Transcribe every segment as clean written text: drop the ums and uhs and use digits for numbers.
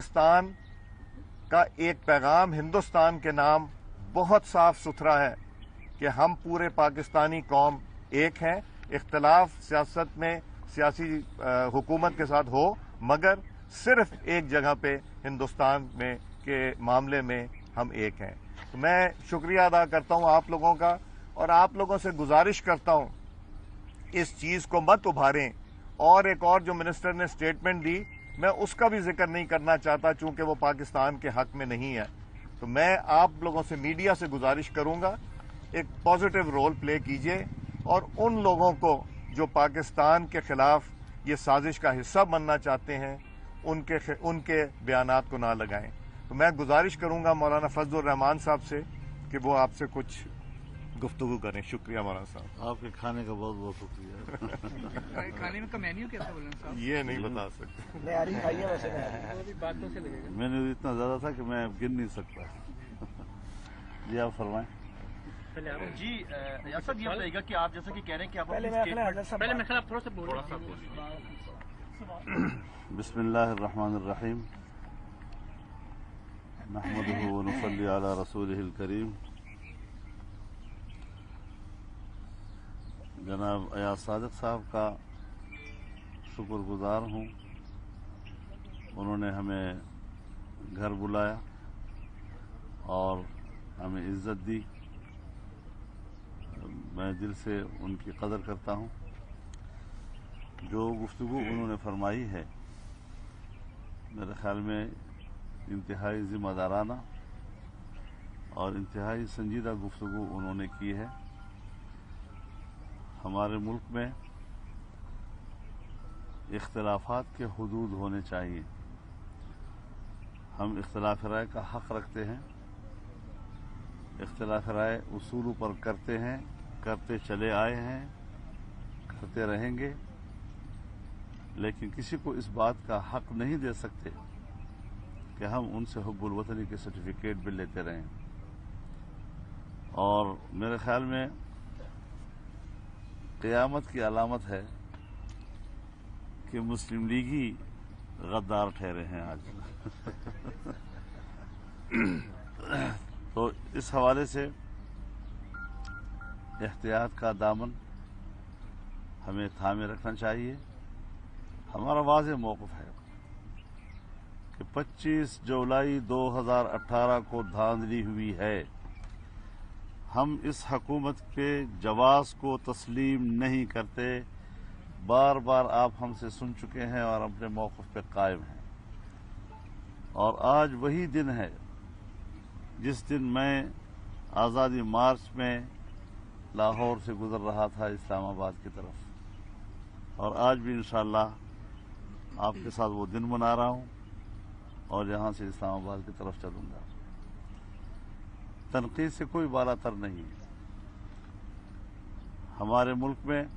पाकिस्तान का एक पैगाम हिंदुस्तान के नाम बहुत साफ सुथरा है कि हम पूरे पाकिस्तानी कौम एक हैं। इख्तलाफ सियासत में सियासी हुकूमत के साथ हो, मगर सिर्फ एक जगह पे हिंदुस्तान में के मामले में हम एक हैं। तो मैं शुक्रिया अदा करता हूं आप लोगों का, और आप लोगों से गुजारिश करता हूं इस चीज को मत उभारें। और एक और जो मिनिस्टर ने स्टेटमेंट दी, मैं उसका भी जिक्र नहीं करना चाहता चूंकि वो पाकिस्तान के हक में नहीं है। तो मैं आप लोगों से, मीडिया से गुजारिश करूंगा, एक पॉजिटिव रोल प्ले कीजिए और उन लोगों को जो पाकिस्तान के खिलाफ ये साजिश का हिस्सा बनना चाहते हैं उनके बयानात को ना लगाएं। तो मैं गुजारिश करूंगा मौलाना फजलुर रहमान साहब से कि वो आपसे कुछ गुफ्तगू करें। शुक्रिया मौलाना साहब। आपके खाने का बहुत बहुत शुक्रिया। खाने में का मेन्यू कैसा बोला साहब? ये नहीं बता सकते। बातों से लगेगा। मेन्यू इतना ज्यादा था कि मैं गिन नहीं सकता। जी आप फरमाएं। जी साहब, ये बताइएगा कि आप जैसा कि कह रहे हैं कि आप पहले मैं आप थोड़ा सा बोल बिस्मिल्लाहिर्रहमानिर्रहीम नहमदुहु व नुसल्ली अला रसूलिहिल करीम। जनाब अयाज सादिक साहब का शुक्रगुजार हूँ, उन्होंने हमें घर बुलाया और हमें इज्जत दी। मैं दिल से उनकी कदर करता हूँ। जो गुफ्तगू उन्होंने फरमाई है, मेरे ख्याल में इंतहाई जिम्मेदाराना और इंतहाई संजीदा गुफ्तगू उन्होंने की है। हमारे मुल्क में इख्तिलाफात के हुदूद होने चाहिए। हम इख्तिलाफ राय का हक रखते हैं, इख्तिलाफ राय उसूलों पर करते हैं, करते चले आए हैं, करते रहेंगे, लेकिन किसी को इस बात का हक नहीं दे सकते कि हम उनसे हुब्बुल वतनी के सर्टिफिकेट भी लेते रहें। और मेरे ख्याल में क़यामत की अलामत है कि मुस्लिम लीगी गद्दार ठहरे हैं आज। तो इस हवाले से एहतियात का दामन हमें थामे रखना चाहिए। हमारा वाज़ेह मौक़िफ़ है कि 25 जुलाई 2018 को धांधली हुई है। हम इस हुकूमत के जवाज़ को तस्लीम नहीं करते। बार बार आप हमसे सुन चुके हैं और अपने मौक़िफ़ पे कायम हैं। और आज वही दिन है जिस दिन मैं आज़ादी मार्च में लाहौर से गुजर रहा था इस्लामाबाद की तरफ, और आज भी इंशाअल्लाह आपके साथ वो दिन मना रहा हूँ और यहाँ से इस्लामाबाद की तरफ चलूँगा। तनकीद से कोई बालातर नहीं है। हमारे मुल्क में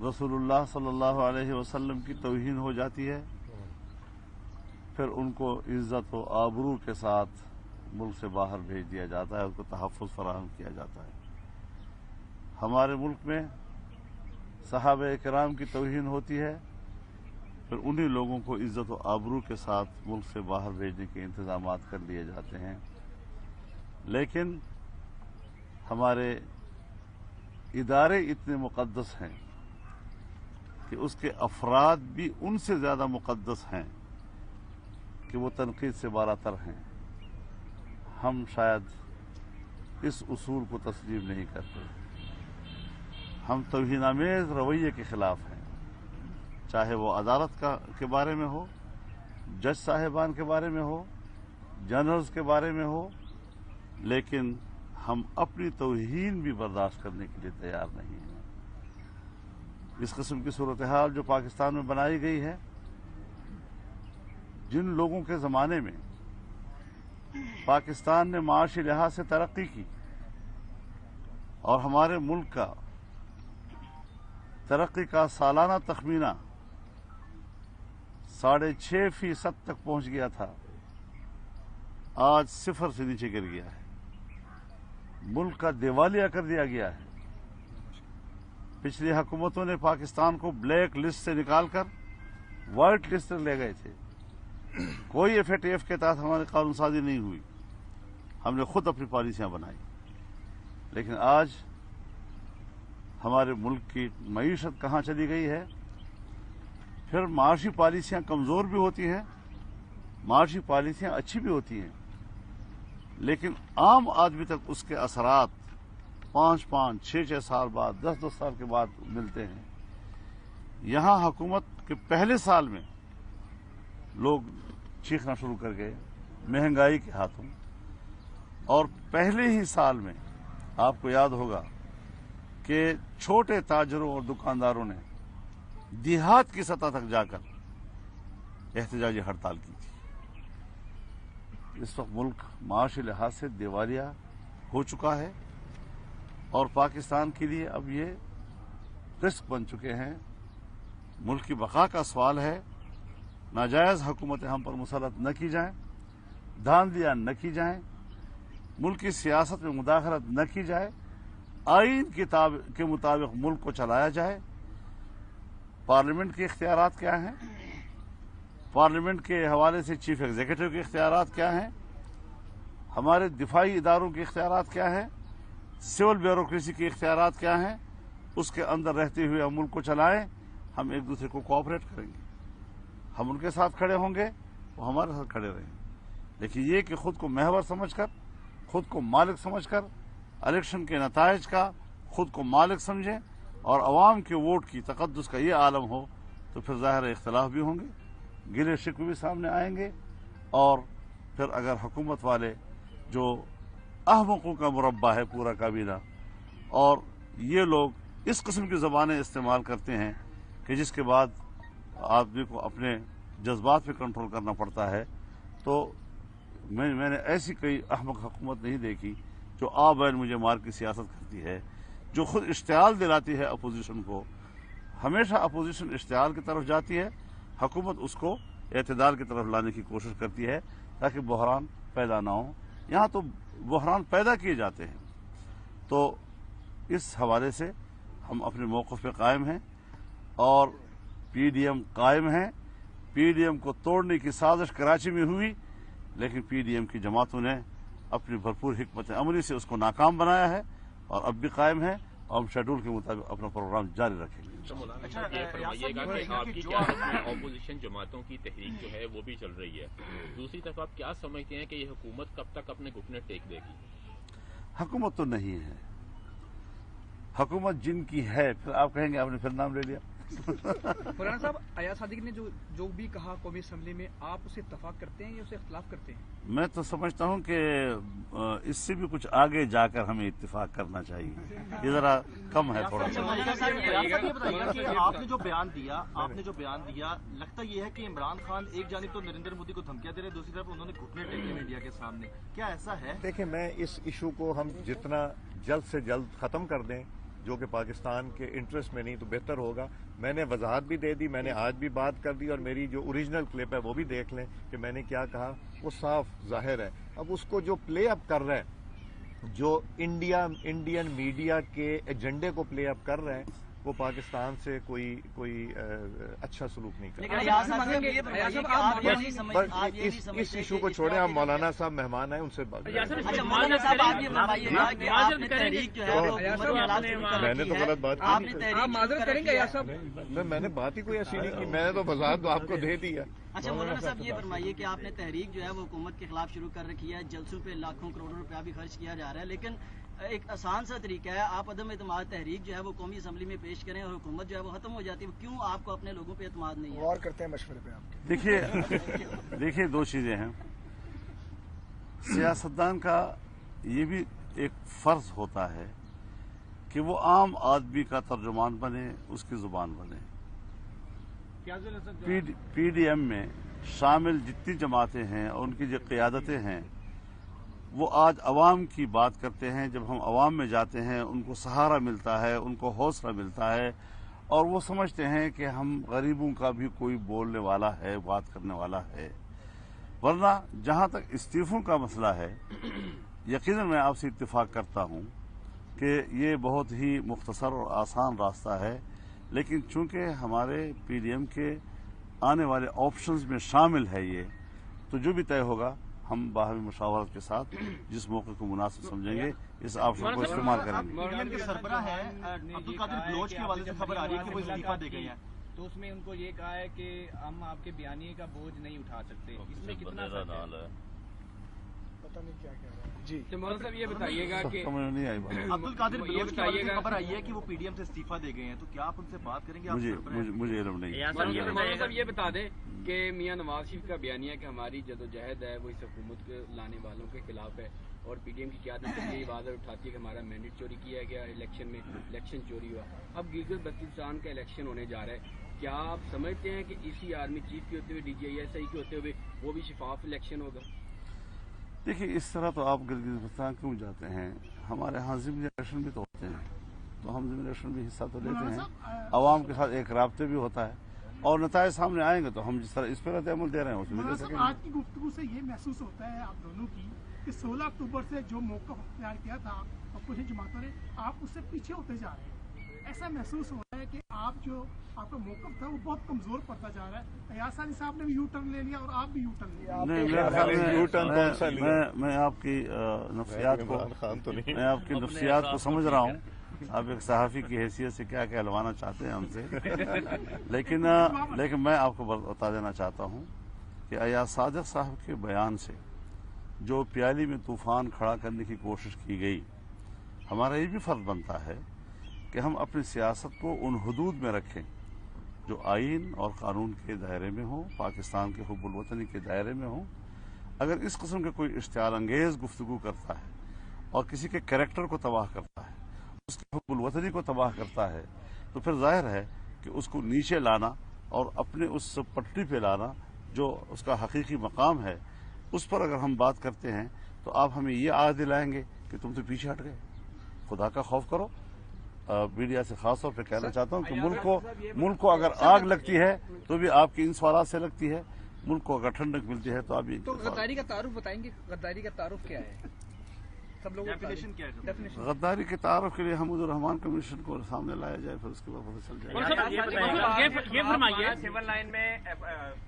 रसूलुल्लाह सल्लल्लाहु अलैहि वसल्लम की तौहीन हो जाती है, फिर उनको इज्जत व आबरू के साथ मुल्क से बाहर भेज दिया जाता है, उसको तहफ़्फ़ुज़ फराहम किया जाता है। हमारे मुल्क में सहाबा किराम की तौहीन होती है, फिर उन्हीं लोगों को इज्जत व आबरू के साथ मुल्क से बाहर भेजने के इंतज़ामात कर लिए जाते हैं। लेकिन हमारे इदारे इतने मुक़द्दस हैं कि उसके अफराद भी उनसे ज़्यादा मुक़द्दस हैं कि वो तनकीद से बालातर हैं। हम शायद इस उसूल को तस्लीम नहीं करते। हम तौहीन-आमेज़ रवैये के ख़िलाफ़ हैं, चाहे वो अदालत के बारे में हो, जज साहिबान के बारे में हो, जनरल्स के बारे में हो, लेकिन हम अपनी तौहीन भी बर्दाश्त करने के लिए तैयार नहीं हैं। इस किस्म की सूरत हाल जो पाकिस्तान में बनाई गई है, जिन लोगों के ज़माने में पाकिस्तान ने माशी लिहाज से तरक्की की और हमारे मुल्क का तरक्की का सालाना तखमीना 6.5% तक पहुंच गया था, आज 0 से नीचे गिर गया है। मुल्क का दिवालिया कर दिया गया है। पिछली हुकूमतों ने पाकिस्तान को ब्लैक लिस्ट से निकालकर वाइट लिस्ट ले गए थे। कोई FATF के तहत हमारी कानून साजी नहीं हुई, हमने खुद अपनी पॉलिसियां बनाई। लेकिन आज हमारे मुल्क की मईशत कहाँ चली गई है। फिर माशी पॉलिसियां कमज़ोर भी होती हैं, माशी पॉलिसियां अच्छी भी होती हैं, लेकिन आम आदमी तक उसके असरात 5-5, 6-6 साल बाद, 10-10 साल के बाद मिलते हैं। यहाँ हुकूमत के पहले साल में लोग चीखना शुरू कर गए महंगाई के हाथों, और पहले ही साल में आपको याद होगा कि छोटे ताजरों और दुकानदारों ने देहात की सतह तक जाकर एहतजाजी हड़ताल की थी। इस वक्त मुल्क माशी लिहाज से दिवालिया हो चुका है और पाकिस्तान के लिए अब ये रिस्क बन चुके हैं। मुल्क की बका का सवाल है। नाजायज हुकूमतें हम पर मुसलत न की जाएं, धांधलियां न की जाएं, मुल्क की सियासत में मुदाखलत न की जाए, आईन के मुताबिक मुल्क को चलाया जाए। पार्लियामेंट के इख्तियारात क्या हैं, पार्लियामेंट के हवाले से चीफ एग्जीक्यूटिव के इख्तियारात क्या हैं, हमारे दिफाई इदारों के इख्तियारात क्या हैं, सिविल ब्यूरोक्रेसी के इख्तियारात क्या हैं, उसके अंदर रहते हुए हम मुल्क को चलाएं। हम एक दूसरे को कोऑपरेट करेंगे, हम उनके साथ खड़े होंगे, वो हमारे साथ खड़े रहेंगे। लेकिन ये कि खुद को महवर समझकर, खुद को मालिक समझकर इलेक्शन के नताइज का खुद को मालिक समझें और अवाम के वोट की तकद्दुस का ये आलम हो, तो फिर ज़ाहिर इख्तलाफ भी होंगे, गिले शिकवे भी सामने आएंगे। और फिर अगर हुकूमत वाले जो अहमकों का मुरब्बा है पूरा काबीना, और ये लोग इस किस्म की ज़बानें इस्तेमाल करते हैं कि जिसके बाद आदमी को अपने जज्बात पे कंट्रोल करना पड़ता है, तो मैंने ऐसी कोई अहमक हुकूमत नहीं देखी जो आ बैन मुझे मार की सियासत करती है, जो खुद इश्तियाल दिलाती है अपोजिशन को। हमेशा अपोजिशन इश्तियाल की तरफ जाती है, हुकूमत उसको एतदाल की तरफ लाने की कोशिश करती है ताकि बहरान पैदा ना हो। यहाँ तो बहरान पैदा किए जाते हैं। तो इस हवाले से हम अपने मौक़िफ़ पे कायम हैं और PDM कायम है। PDM को तोड़ने की साजिश कराची में हुई, लेकिन PDM की जमातों ने अपनी भरपूर हिकमत अमली से उसको नाकाम बनाया है और अब भी कायम है, और हम शेड्यूल के मुताबिक अपना प्रोग्राम जारी रखेंगे। अच्छा, ये फरमाइएगा कि आपकी क्या ऑपोजिशन जमातों की तहरीक जो है वो भी चल रही है, दूसरी तरफ आप क्या समझते हैं कि ये हुकूमत कब तक अपने घुटने टेक देगी? हुकूमत तो नहीं है, हुकूमत जिनकी है, फिर आप कहेंगे आपने फिर नाम ले लिया। मौलाना साहब, अयाज सादिक ने जो भी कहा कौमी असम्बली में, आप उससे इत्तफाक करते हैं या उससे इख्तिलाफ करते हैं? मैं तो समझता हूं कि इससे भी कुछ आगे जाकर हमें इत्तिफाक करना चाहिए, ये जरा कम है थोड़ा सा। ये बताइएगा कि आपने जो बयान दिया लगता ये है कि इमरान खान एक जानिब तो नरेंद्र मोदी को धमकियां दे रहे हैं, दूसरी तरफ उन्होंने घुटने टेके मीडिया के सामने, क्या ऐसा है? देखिए, मैं इस इशू को हम जितना जल्द से जल्द खत्म कर दें, जो कि पाकिस्तान के इंटरेस्ट में नहीं, तो बेहतर होगा। मैंने वजाहत भी दे दी, मैंने आज भी बात कर दी, और मेरी जो ओरिजिनल क्लिप है वो भी देख लें कि मैंने क्या कहा, वो साफ जाहिर है। अब उसको जो प्ले अप कर रहे हैं, जो इंडियन मीडिया के एजेंडे को प्ले अप कर रहे हैं, वो पाकिस्तान से कोई अच्छा सलूक नहीं कर रहा। इस इशू को छोड़े, आप मौलाना साहब मेहमान आए, उनसे बात। मैंने तो गलत बात की, मैंने बात ही कोई ऐसी नहीं की, मैंने तो वजाहत आपको दे दी है। अच्छा मौलाना साहब, ये फरमाइए कि आपने तहरीक जो है वो हुकूमत के खिलाफ शुरू कर रखी है, जलसों पे लाखों करोड़ों रुपया भी खर्च किया जा रहा है, लेकिन एक आसान सा तरीका है, आप अदम एतमाद तहरीक जो है वो कौमी असम्बली में पेश करें और हुकूमत जो है वो खत्म हो जाती है। क्यों आपको अपने लोगों पे एतमाद नहीं है? गौर करते हैं मशवरे पे आपके। देखिए दो चीजें हैं। सियासतदान का ये भी एक फर्ज होता है कि वो आम आदमी का तर्जुमान बने, उसकी जुबान बने। PDM में शामिल जितनी जमातें हैं और उनकी जो क़ियादतें हैं, वो आज अवाम की बात करते हैं। जब हम अवाम में जाते हैं, उनको सहारा मिलता है, उनको हौसला मिलता है, और वो समझते हैं कि हम गरीबों का भी कोई बोलने वाला है, बात करने वाला है। वरना जहाँ तक इस्तीफों का मसला है, यकीनन मैं आपसे इत्तेफाक करता हूँ कि ये बहुत ही मुख्तसर और आसान रास्ता है, लेकिन चूंकि हमारे PDM के आने वाले ऑप्शंस में शामिल है ये, तो जो भी तय होगा हम बाहरी मुशावरत के साथ जिस मौके को मुनासिब समझेंगे इस ऑप्शन को इस्तेमाल करेंगे। पीडीएम के सरबराह हैं अब्दुल कादिर बलोच के हवाले से खबर आ रही है कि वो इस्तीफा दे गए हैं, तो उसमें उनको ये कहा है कि हम आपके बयानिए का बोझ नहीं उठा सकते, इसमें कितना सच है? पता नहीं क्या कह रहा है जी। तो मौलाना साहब ये बताइएगा कि समझ नहीं आई बात। अब्दुल कादिर बलोच के हवाले से खबर आई है कि वो पीडीएम से इस्तीफा दे गए हैं, तो क्या आप उनसे बात करेंगे? मुझे इल्म नहीं। मौलाना साहब ये बता दें कि मियां नवाज शरीफ का बयानिया कि हमारी जदोजहद है वो इस हुकूमत के लाने वालों के खिलाफ है, और पीडीएम की क़यादत यही आवाज़ उठाती है कि हमारा मैंडेट चोरी किया गया, इलेक्शन में इलेक्शन चोरी हुआ। अब गिलगित बल्तिस्तान का इलेक्शन होने जा रहा है, क्या आप समझते हैं कि इसी आर्मी चीफ के होते हुए DGISI के होते हुए वो भी शफाफ इलेक्शन होगा? देखिए, इस तरह तो आप गिलगित बल्तिस्तान क्यों जाते हैं? हमारे यहाँ ज़िमनी इलेक्शन भी तो होते हैं, तो हम ज़िमनी इलेक्शन में हिस्सा तो लेते हैं, आवाम के साथ एक राब्ते भी होता है, और नताए सामने आएंगे तो हम जिस तरह इस पर अमल दे रहे हैं उसमें दे सकेंगे। आज की गुफ्तगू से ये महसूस होता है आप दोनों की कि 16 अक्टूबर से जो मौका अख्तियार किया था अपोजिशन जमातों ने, आप उससे पीछे होते जा रहे हैं। ऐसा महसूस हो रहा है कि आप जो आपका मौकफ था वो बहुत कमजोर पड़ता जा रहा है। अयाज सानी साहब ने भी यू टर्न ले लिया और आप भी यू टर्न ले लिया। मैं आपकी नफ्सियात को समझ रहा हूँ, आप एक सहाफ़ी की हैसियत से क्या कहलवाना चाहते हैं हमसे, लेकिन मैं आपको बता देना चाहता हूँ कि अयाज सादिक साहब के बयान से जो प्याली में तूफान खड़ा करने की कोशिश की गई, हमारा ये भी फर्ज बनता है कि हम अपनी सियासत को उन हदूद में रखें जो आइन और कानून के दायरे में हो, पाकिस्तान के हुब्बुल वतनी के दायरे में हो। अगर इस किस्म के कोई इश्तियार अंगेज गुफ्तगू करता है और किसी के कैरेक्टर को तबाह करता है, उसके हुब्बुल वतनी को तबाह करता है, तो फिर जाहिर है कि उसको नीचे लाना और अपने उस पटरी पे लाना जो उसका हकीकी मकाम है, उस पर अगर हम बात करते हैं तो आप हमें ये याद दिलाएंगे कि तुम तो पीछे हट गए। खुदा का खौफ करो। मीडिया से खास तौर पर कहना चाहता हूँ कि मुल्क को अगर आग लगती है तो भी आपकी इन सवालात से लगती है, मुल्क को अगर ठंडक मिलती है तो आप ये। तो गद्दारी का तारुफ बताएंगे, गद्दारी का तारुफ क्या है? सब लोगों डेफिनेशन क्या है? डेफिनेशन गद्दारी के तारुफ के लिए हमुदुर रहमान कमीशन को सामने लाया जाए, फिर उसके बाद पता चल जाएगा। ये फरमाइए, सिविल लाइन में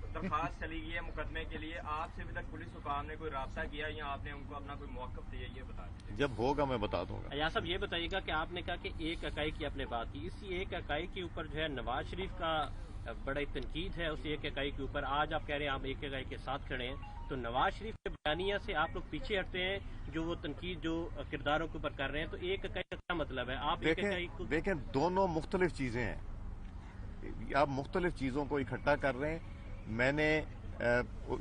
दरखास्त चली गई है मुकदमे के लिए, आपसे अभी तक पुलिस हुकाम ने कोई राब्ता किया या आपने उनको अपना कोई मौक़िफ़ दिया, ये बता दीजिए। जब होगा मैं बता दूंगा। अयाज साहब ये बताइएगा कि आपने कहा कि एक इकाई की आपने बात की, इसी एक इकाई के ऊपर जो है नवाज शरीफ का बड़ा तनकीद है, उस एक इकाई के ऊपर आज आप कह रहे हैं आप एक इकाई के साथ खड़े हैं, तो नवाज शरीफ के बयानिया से आप लोग पीछे हटते हैं जो वो तनकीद जो किरदारों के ऊपर कर रहे हैं, तो एक इकाई का क्या मतलब है? आप एक इकाई को देखें, दोनों मुख्तलिफ चीजें हैं, आप मुख्तलिफ चीजों को इकट्ठा कर रहे हैं। मैंने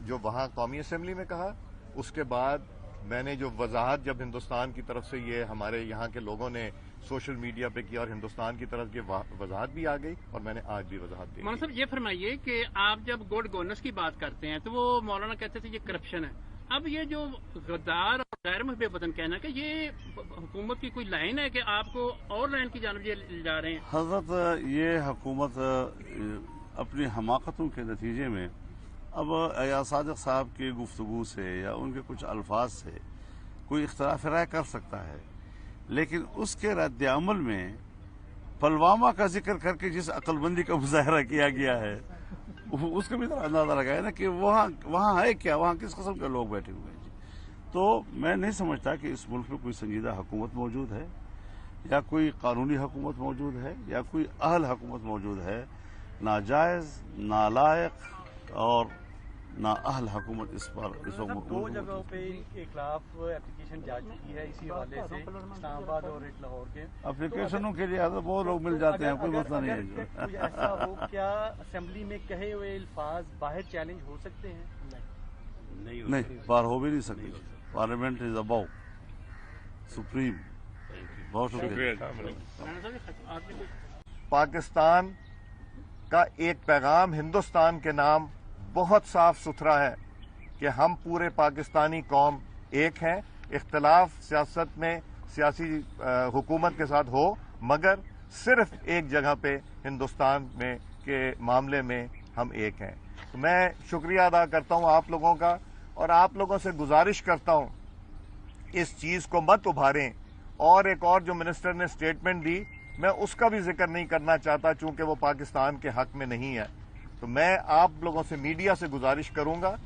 जो वहाँ कौमी असम्बली में कहा, उसके बाद मैंने जो वजाहत जब हिंदुस्तान की तरफ से ये हमारे यहाँ के लोगों ने सोशल मीडिया पे किया और हिंदुस्तान की तरफ ये वजाहत भी आ गई और मैंने आज भी वजाहत दी। मौलाना साहब ये फरमाइए कि आप जब गुड गवर्नेंस की बात करते हैं तो वो मौलाना कहते थे ये करप्शन है, अब ये जो गद्दार और गैर महबूब वतन कहना कि ये हुकूमत की कोई लाइन है कि आपको और लाइन की जानब ले जा रहे हैं? हजरत, ये हुकूमत अपनी हमाकतों के नतीजे में अब अयाज सादिक साहब की गुफ्तगू से या उनके कुछ अल्फाज से कोई इख्तलाफ राय कर सकता है, लेकिन उसके रद्द अमल में पुलवामा का जिक्र करके जिस अक्लमंदी का मुजाहरा किया गया है उसका भी अंदाजा लगाया ना कि वहाँ है क्या, वहाँ किस किस्म के लोग बैठे हुए हैं। तो मैं नहीं समझता कि इस मुल्क में कोई संजीदा हुकूमत मौजूद है या कोई कानूनी हुकूमत मौजूद है या कोई अहल हुकूमत मौजूद है। नाजायज, नालायक और ना अहल हुकूमत इस पर इस वक्त दो जगहों पे के खिलाफ एप्लीकेशन जा चुकी है इसी हवाले से, इस्लामाबाद और लाहौर के। एप्लीकेशनों के लिए बहुत लोग मिल जाते हैं, कोई मसला नहीं है। कुछ ऐसा हो, क्या असेंबली में कहे हुए अल्फाज बाहर चैलेंज हो सकते हैं? नहीं, बाहर हो भी नहीं सकते। Parliament is above supreme. बहुत शुक्रिया। पाकिस्तान का एक पैगाम हिंदुस्तान के नाम बहुत साफ सुथरा है कि हम पूरे पाकिस्तानी कौम एक हैं। इख्तलाफ सियासत में सियासी हुकूमत के साथ हो, मगर सिर्फ एक जगह पे हिंदुस्तान में के मामले में हम एक हैं। तो मैं शुक्रिया अदा करता हूं आप लोगों का और आप लोगों से गुजारिश करता हूं इस चीज को मत उभारें। और एक और जो मिनिस्टर ने स्टेटमेंट दी, मैं उसका भी जिक्र नहीं करना चाहता चूंकि वो पाकिस्तान के हक में नहीं है। तो मैं आप लोगों से, मीडिया से गुजारिश करूंगा,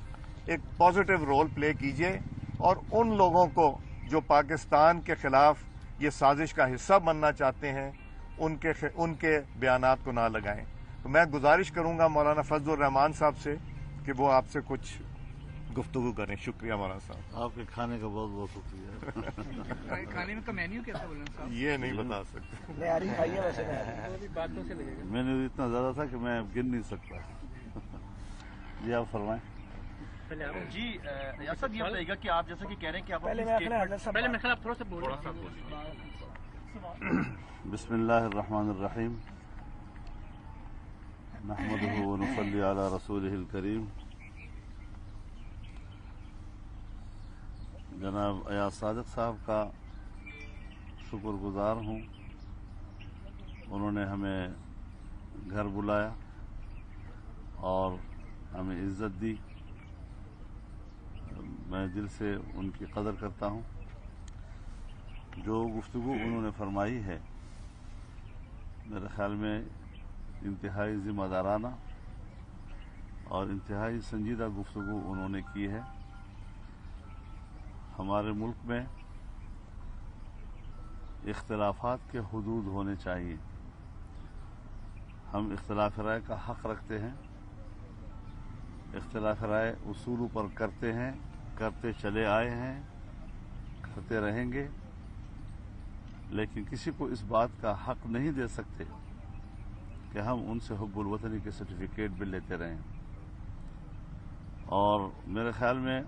एक पॉजिटिव रोल प्ले कीजिए और उन लोगों को जो पाकिस्तान के खिलाफ ये साजिश का हिस्सा बनना चाहते हैं उनके बयानात को ना लगाएं। तो मैं गुजारिश करूंगा मौलाना फजलुर रहमान साहब से कि वो आपसे कुछ गुफ्तगू करें। शुक्रिया मौलाना साहब। आपके खाने का बहुत बहुत शुक्रिया। खाने में का मेन्यू कैसा बोला साहब? ये नहीं बता सकते। मेन्यू इतना ज्यादा था कि मैं गिन नहीं सकता। जी आप फरमाएं। जी यार साहब ये बताइएगा कि आप जैसा कि कह रहे हैं कि आप पहले मैं थोड़ा सा बोल रहा बिस्मिल्लाहिर्रहमानिर्रहीम नहमदुहु व नुसल्ली अला रसूलिहिल करीम। जनाब अयाज सादिक साहब का शुक्रगुजार हूँ, उन्होंने हमें घर बुलाया और हमें इज्जत दी। मैं दिल से उनकी कदर करता हूँ। जो गुफ्तगू उन्होंने फरमाई है मेरे ख्याल में इंतहाई ज़िम्मेदाराना और इंतहाई संजीदा गुफ्तगू उन्होंने की है। हमारे मुल्क में इख्तिलाफात के हुदूद होने चाहिए। हम इख्तिलाफ राय का हक़ रखते हैं, इख्तिलाफ राय उसूलों पर करते हैं, करते चले आए हैं, करते रहेंगे, लेकिन किसी को इस बात का हक़ नहीं दे सकते कि हम उनसे हुब्बुल वतनी के सर्टिफिकेट भी लेते रहें। और मेरे ख्याल में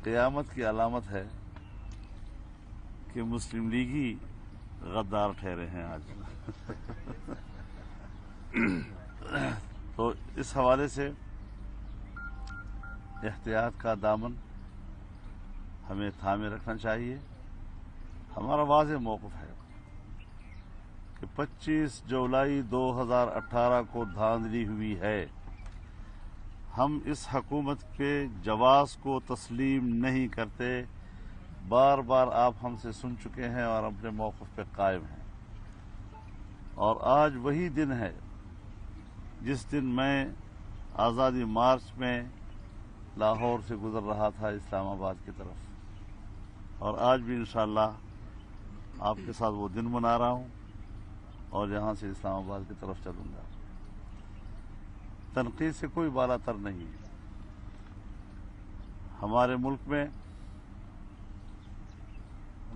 क़यामत की अलामत है कि मुस्लिम लीगी गद्दार ठहरे हैं आज। तो इस हवाले से एहतियात का दामन हमें थामे रखना चाहिए। हमारा वाज़ेह मौक़िफ़ है कि 25 जुलाई 2018 को धांधली हुई है। हम इस हुकूमत के जवाज़ को तस्लीम नहीं करते। बार बार आप हमसे सुन चुके हैं और अपने मौक़िफ़ पे कायम हैं। और आज वही दिन है जिस दिन मैं आज़ादी मार्च में लाहौर से गुजर रहा था इस्लामाबाद की तरफ, और आज भी इंशाअल्लाह आपके साथ वो दिन मना रहा हूँ और यहाँ से इस्लामाबाद की तरफ चलूँगा। तनकीद से कोई बालातर नहीं है। हमारे मुल्क में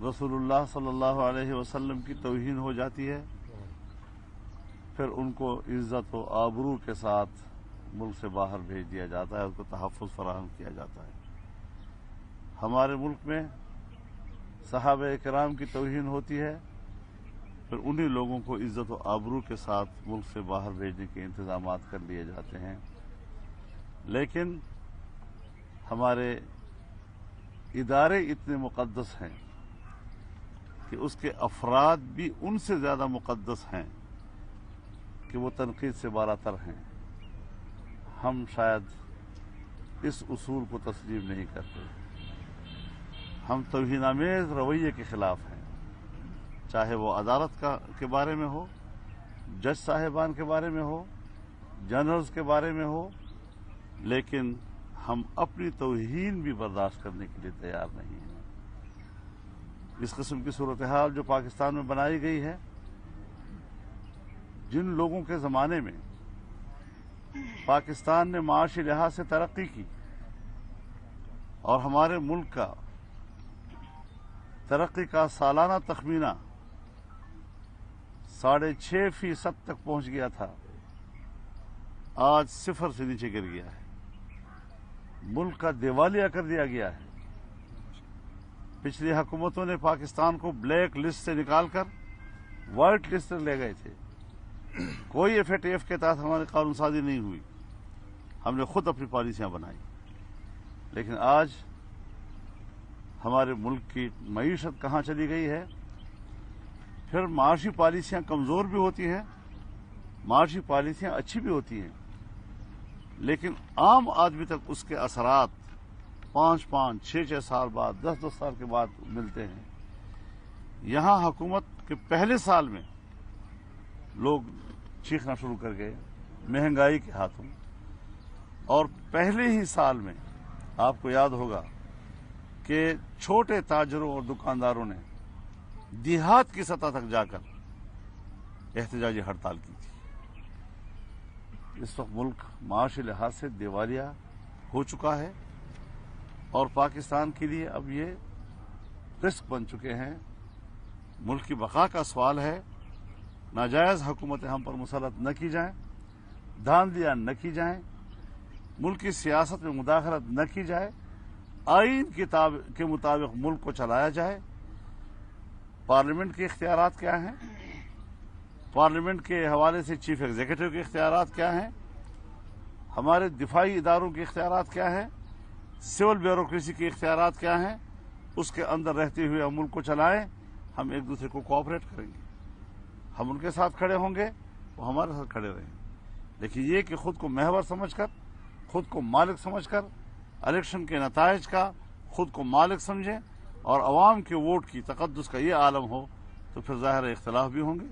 रसूलुल्लाह सल्लल्लाहु अलैहि वसल्लम की तौहीन हो जाती है, फिर उनको इज्जत व आबरू के साथ मुल्क से बाहर भेज दिया जाता है, उसको तहफ़्फ़ुज़ फराहम किया जाता है। हमारे मुल्क में सहाबे किराम की तौहीन होती है, फिर उन्हीं लोगों को इज्जत व आबरू के साथ मुल्क से बाहर भेजने के इंतज़ामात कर लिए जाते हैं। लेकिन हमारे इदारे इतने मुक़द्दस हैं कि उसके अफराद भी उनसे ज़्यादा मुक़द्दस हैं कि वो तनकीद से बालातर हैं। हम शायद इस उसूल को तस्लीम नहीं करते। हम तौहीन-आमेज़ रवैये के ख़िलाफ़ हैं, चाहे वो अदालत के बारे में हो, जज साहिबान के बारे में हो, जनरल्स के बारे में हो, लेकिन हम अपनी तौहीन भी बर्दाश्त करने के लिए तैयार नहीं हैं। इस किस्म की सूरत हाल जो पाकिस्तान में बनाई गई है, जिन लोगों के ज़माने में पाकिस्तान ने माशी लिहाज से तरक्की की और हमारे मुल्क का तरक्की का सालाना तखमीना 6.5% तक पहुंच गया था, आज 0 से नीचे गिर गया है। मुल्क का दिवालिया कर दिया गया है। पिछली हुकूमतों ने पाकिस्तान को ब्लैक लिस्ट से निकालकर व्हाइट लिस्ट तक ले गए थे। कोई FATF के तहत हमारी कानून साजी नहीं हुई, हमने खुद अपनी पॉलिसियां बनाई। लेकिन आज हमारे मुल्क की मईशत कहाँ चली गई है। फिर माशी पॉलिसियां कमज़ोर भी होती हैं, माशी पॉलिसियां अच्छी भी होती हैं, लेकिन आम आदमी तक उसके असरात 5-5, 6-6 साल बाद, 10-10 साल के बाद मिलते हैं। यहाँ हुकूमत के पहले साल में लोग चीखना शुरू कर गए महंगाई के हाथों, और पहले ही साल में आपको याद होगा कि छोटे ताजरों और दुकानदारों ने देहात की सतह तक जाकर एहतजाजी हड़ताल की थी। इस वक्त मुल्क माशी लिहाज से दिवालिया हो चुका है और पाकिस्तान के लिए अब ये रिस्क बन चुके हैं। मुल्क की बका का सवाल है। नाजायज हुकूमतें हम पर मुसलत न की जाएं, धांधलियां न की जाएं, मुल्क की सियासत में मुदाखलत न की जाए, आईन के मुताबिक मुल्क को चलाया जाए। पार्लियामेंट के इख्तियारात क्या हैं, पार्लियामेंट के हवाले से चीफ एग्जीक्यूटिव के इख्तियारात क्या हैं, हमारे दिफाई इदारों के इख्तियारात क्या हैं, सिविल ब्यूरोक्रेसी के इख्तियारात क्या हैं, उसके अंदर रहते हुए हम मुल्क को चलाएं। हम एक दूसरे को कोऑपरेट करेंगे, हम उनके साथ खड़े होंगे, वो हमारे साथ खड़े रहेंगे। लेकिन ये कि खुद को महवर समझकर, खुद को मालिक समझकर इलेक्शन के नताइज का खुद को मालिक समझें और अवाम के वोट की तकद्दुस का ये आलम हो, तो फिर ज़ाहिर इख्तिलाफ भी होंगे,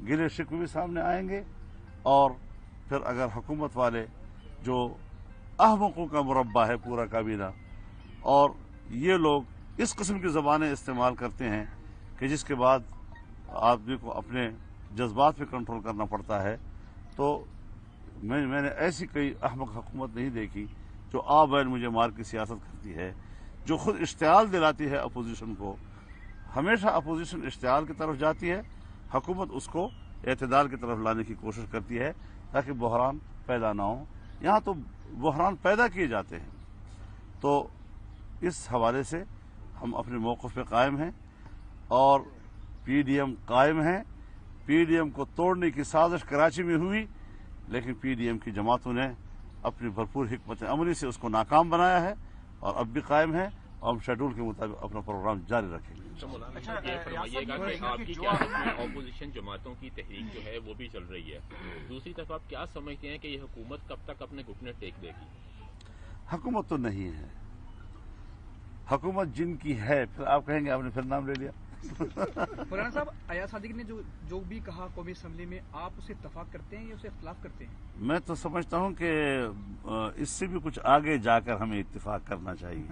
गिले शिकवे भी सामने आएंगे। और फिर अगर हुकूमत वाले जो अहमकों का मुरब्बा है पूरा काबीना, और ये लोग इस किस्म की ज़बानें इस्तेमाल करते हैं कि जिसके बाद आदमी को अपने जज्बात पे कंट्रोल करना पड़ता है, तो मैंने ऐसी कोई अहमक हुकूमत नहीं देखी जो आ बैल मुझे मार की सियासत करती है, जो खुद इश्तियाल दिलाती है अपोजिशन को। हमेशा अपोजिशन इश्तियाल की तरफ जाती है, हुकूमत उसको एतदाल की तरफ लाने की कोशिश करती है ताकि बहरान पैदा ना हो। यहाँ तो बहरान पैदा किए जाते हैं। तो इस हवाले से हम अपने मौक़िफ़ पे कायम हैं और पीडीएम कायम है। पीडीएम को तोड़ने की साजिश कराची में हुई, लेकिन पीडीएम की जमातों ने अपनी भरपूर हिकमत अमली से उसको नाकाम बनाया है और अब भी कायम है, और हम शेड्यूल के मुताबिक अपना प्रोग्राम जारी रखेंगे। अच्छा, ये फरमाइएगा कि आपकी क्या ऑपोजिशन जमातों की तहरीक जो है वो भी चल रही है, दूसरी तरफ आप क्या समझते हैं कि ये हुकूमत कब तक अपने घुटने टेक देगी? हुकूमत तो नहीं है, हुकूमत जिनकी है, फिर आप कहेंगे आपने फिर नाम ले लिया। मौलाना साहब, अयाज सादिक ने जो भी कहा कौमी असम्बली में, आप उससे इत्तफाक करते हैं या उससे इख्तिलाफ करते हैं? मैं तो समझता हूं कि इससे भी कुछ आगे जाकर हमें इत्तिफाक करना चाहिए,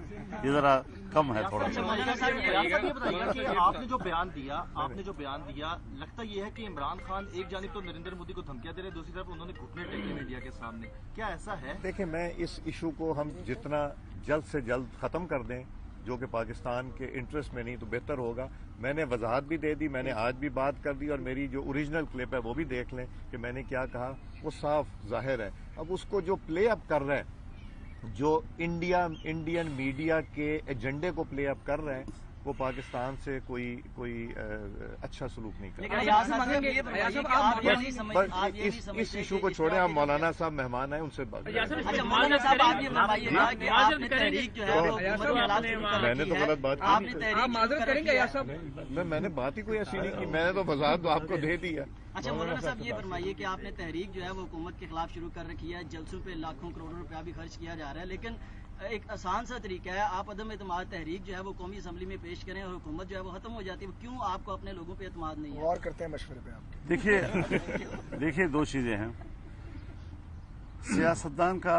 ये जरा कम है थोड़ा सा। आपने जो बयान दिया लगता ये है कि इमरान खान एक जानिब तो नरेंद्र मोदी को धमकियां दे रहे हैं, दूसरी तरफ उन्होंने घुटने टेके मीडिया के सामने, क्या ऐसा है? देखिए, मैं इस इशू को हम जितना जल्द से जल्द खत्म कर दें, जो कि पाकिस्तान के इंटरेस्ट में नहीं, तो बेहतर होगा। मैंने वजाहत भी दे दी, मैंने आज भी बात कर दी, और मेरी जो ओरिजिनल क्लिप है वो भी देख लें कि मैंने क्या कहा, वो साफ जाहिर है। अब उसको जो प्ले अप कर रहे हैं, जो इंडियन मीडिया के एजेंडे को प्ले अप कर रहे हैं, वो पाकिस्तान से कोई अच्छा सलूक नहीं कर रहा। इस इशू को छोड़े, आप मौलाना साहब मेहमान हैं, उनसे बात। मैंने तो गलत बात की, मैंने बात ही कोई ऐसी नहीं की, मैंने तो वजाहत तो आपको दे दी है। अच्छा मौलाना साहब, ये फरमाइए कि आपने तहरीक जो है वो हुकूमत के खिलाफ शुरू कर रखी है, जलसों पे लाखों करोड़ों रुपया भी खर्च किया जा रहा है, लेकिन एक आसान सा तरीका है, आप अदम एतमाद तहरीक जो है वो कौमी असम्बली में पेश करें और हुकूमत जो है वो खत्म हो जाती है। क्यों आपको अपने लोगों पे एतमाद नहीं है? और करते हैं मशवरे पे आपके। देखिए दो चीजें हैं। सियासतदान का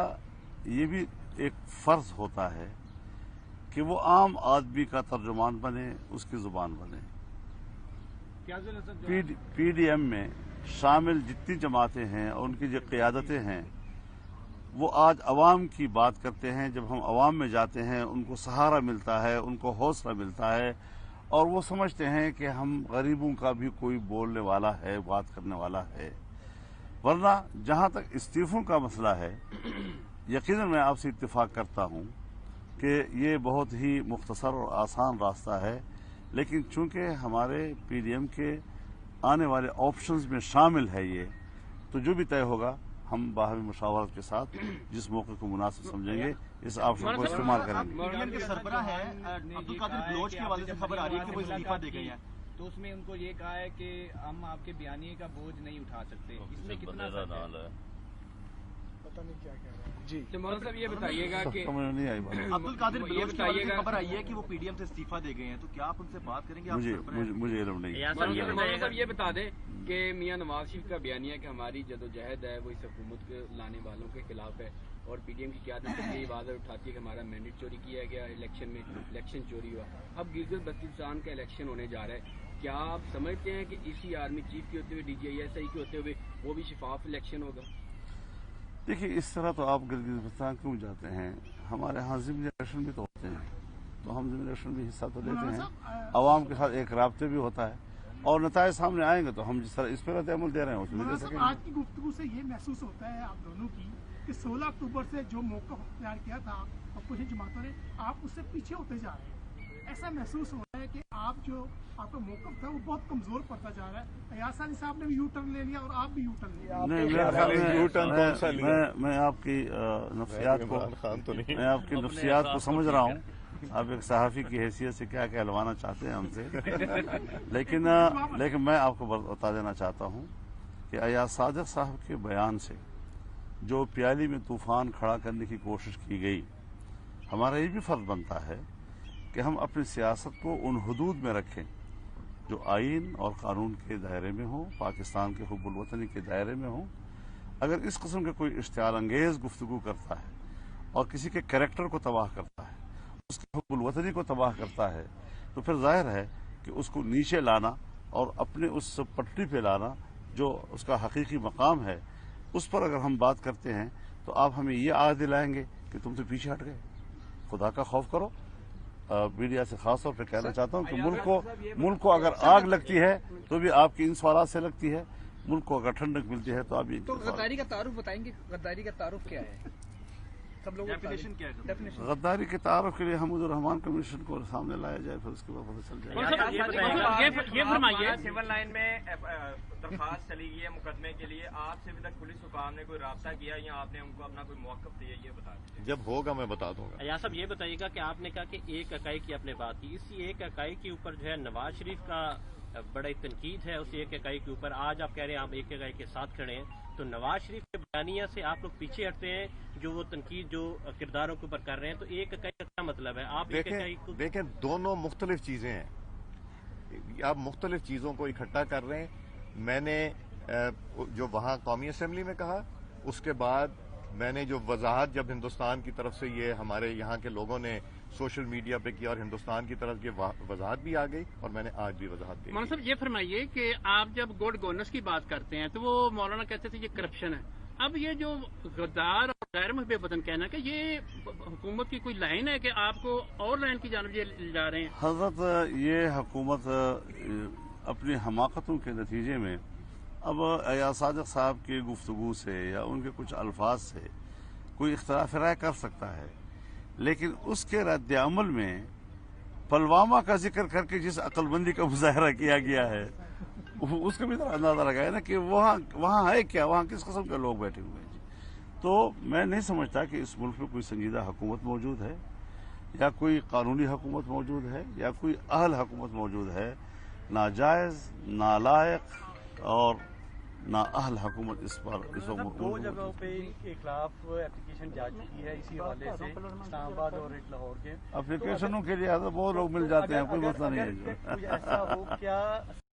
ये भी एक फर्ज होता है कि वो आम आदमी का तर्जुमान बने, उसकी जुबान बने। पीडीएम में शामिल जितनी जमातें हैं और उनकी जो क़ियादतें हैं, वो आज अवाम की बात करते हैं। जब हम अवाम में जाते हैं, उनको सहारा मिलता है, उनको हौसला मिलता है, और वो समझते हैं कि हम गरीबों का भी कोई बोलने वाला है, बात करने वाला है। वरना जहाँ तक इस्तीफों का मसला है, यकीनन मैं आपसे इत्तेफाक करता हूँ कि ये बहुत ही मुख्तसर और आसान रास्ता है, लेकिन चूंकि हमारे पीडीएम के आने वाले ऑप्शंस में शामिल है ये, तो जो भी तय होगा हम बाहमी मुशावरत के साथ जिस मौके को मुनासिब समझेंगे इस ऑप्शन को इस्तेमाल करेंगे। पीडीएम के सरबराह है अब्दुल कादिर बलोच के हवाले से खबर आ रही है कि वो इस्तीफा दे गई है, तो उसमें उनको ये कहा है कि हम आपके बयानिए का बोझ नहीं उठा सकते, इसमें कितना सच है? पता नहीं क्या कह रहे हैं जी। तो मौलाना साहब ये बताइएगा कि समझ नहीं आई बात। अब्दुल कादिर ये बलोच की बारे में बताइएगा खबर आई है कि वो पीडीएम से इस्तीफा दे गए हैं, तो क्या आप उनसे बात करेंगे? आप मुझे इल्म नहीं। मौलाना साहब ये बता दें कि मियां नवाज शरीफ का बयानिया कि हमारी जदोजहद है वो इस हुकूमत के लाने वालों के खिलाफ है, और पीडीएम की क़यादत यही वादा उठाती है कि हमारा मैंडेट चोरी किया गया, इलेक्शन में इलेक्शन चोरी हुआ। अब गिलगित बल्तिस्तान का इलेक्शन होने जा रहा है, क्या आप समझते हैं कि इसी आर्मी चीफ के होते हुए DGISI के होते हुए वो भी शफाफ इलेक्शन होगा? देखिए, इस तरह तो आप गिलगित बल्तिस्तान क्यों जाते हैं? हमारे यहाँ ज़िमनी इलेक्शन भी तो होते हैं, तो हम ज़िमनी इलेक्शन में हिस्सा तो लेते हैं, आवाम के साथ एक राब्ते भी होता है, और नतायज सामने आएंगे तो हम जिस तरह इस पर अमल दे रहे हैं उसमें दे सकेंगे। आज की गुफ्तगू से ये महसूस होता है आप दोनों की कि 16 अक्टूबर से जो मौका तैयार किया था अपोजिशन जमातों ने, आप उससे पीछे होते जा रहे हैं। ऐसा महसूस हो रहा है कि आप जो आपका मौकफ था वो बहुत कमजोर पड़ता जा रहा है। अयाज सानी साहब ने भी यू टर्न ले लिया और आप भी यू टर्न ले लिया। मैं आपकी नफ्सियात को समझ रहा हूँ, आप एक सहाफ़ी की हैसियत से क्या कहलवाना चाहते हैं हमसे, लेकिन मैं आपको बता देना चाहता हूँ कि अयाज सादिक साहब के बयान से जो प्याली में तूफान खड़ा करने की कोशिश की गई, हमारा ये भी फर्ज बनता है कि हम अपनी सियासत को उन हदूद में रखें जो आइन और कानून के दायरे में हो, पाकिस्तान के हुब्बुल वतनी के दायरे में हो। अगर इस किस्म के कोई इश्तियाल अंगेज गुफ्तगू करता है और किसी के कैरेक्टर को तबाह करता है, उसके हुब्बुल वतनी को तबाह करता है, तो फिर जाहिर है कि उसको नीचे लाना और अपने उस पटरी पे लाना जो उसका हकीकी मकाम है, उस पर अगर हम बात करते हैं तो आप हमें ये आग दिलाएंगे कि तुम तो पीछे हट गए। खुदा का खौफ करो। मीडिया से खास तौर पर कहना चाहता हूँ कि मुल्क को अगर आग लगती है तो भी आपकी इन सवालात से लगती है, मुल्क को अगर ठंडक मिलती है तो आप ये। तो गद्दारी का तारुफ बताएंगे, गद्दारी का तारुफ क्या है? सब लोग डेफिनेशन क्या है? डेफिनेशन गद्दारी के तारुफ के लिए हमुदुर रहमान कमीशन को सामने लाया जाए, फिर उसके बाद पता चल जाएगा। ये फरमाइए, सिविल लाइन में दरखास्त चली गई है मुकदमे के लिए, आपसे अभी तक पुलिस हुकाम ने कोई राब्ता किया या आपने उनको अपना कोई मौक़िफ़ दिया, ये बता दीजिए। जब होगा मैं बता दूंगा। अयाज साहब ये बताइएगा कि आपने कहा कि एक इकाई की आपने बात की, इसी एक इकाई के ऊपर जो है नवाज शरीफ का बड़ा तनकीद है, उस एक इकाई के ऊपर आज आप कह रहे हैं आप एक इकाई के साथ खड़े हैं, तो नवाज शरीफ के बयानिया से आप लोग पीछे हटते हैं जो वो तनकीद जो किरदारों के ऊपर कर रहे हैं, तो एक इकाई का क्या मतलब है? आप एक इकाई को देखें, दोनों मुख्तलिफ चीजें हैं, आप मुख्तलिफ चीजों को इकट्ठा कर रहे हैं। मैंने जो वहाँ कौमी असम्बली में कहा, उसके बाद मैंने जो वजाहत जब हिंदुस्तान की तरफ से ये हमारे यहाँ के लोगों ने सोशल मीडिया पे किया और हिंदुस्तान की तरफ ये वजाहत भी आ गई और मैंने आज भी वजाहत दी। मौलाना साहब ये फरमाइए कि आप जब गुड गवर्नेंस की बात करते हैं तो वो मौलाना कहते थे ये करप्शन है, अब ये जो गद्दार और गैर मुहब्बे वतन कहना कि ये हुकूमत की कोई लाइन है कि आपको और लाइन की जानब ले जा रहे हैं? हजरत, ये हुकूमत अपनी हमाकतों के नतीजे में अब अयाज सादिक साहब की गुफ्तगू से या उनके कुछ अल्फाज से कोई इख्तलाफ राय कर सकता है, लेकिन उसके रद्द अमल में पुलवामा का जिक्र करके जिस अक्लमंदी का मुजाहरा किया गया है उसका भी अंदाजा लगाया ना कि वहाँ है क्या, वहाँ किस किस्म के लोग बैठे हुए हैं। तो मैं नहीं समझता कि इस मुल्क में कोई संजीदा हुकूमत मौजूद है या कोई कानूनी हुकूमत मौजूद है या कोई अहल हुकूमत मौजूद है। नाजायज, नालायक और ना अहल हुकूमत इस पर इस वक्त दो जगहों पे के खिलाफ एप्लीकेशन जा चुकी है इसी हवाले से, इस्लामाबाद और लाहौर के। एप्लीकेशनों के लिए बहुत लोग मिल जाते हैं, कोई मसला नहीं है। ऐसा हो क्या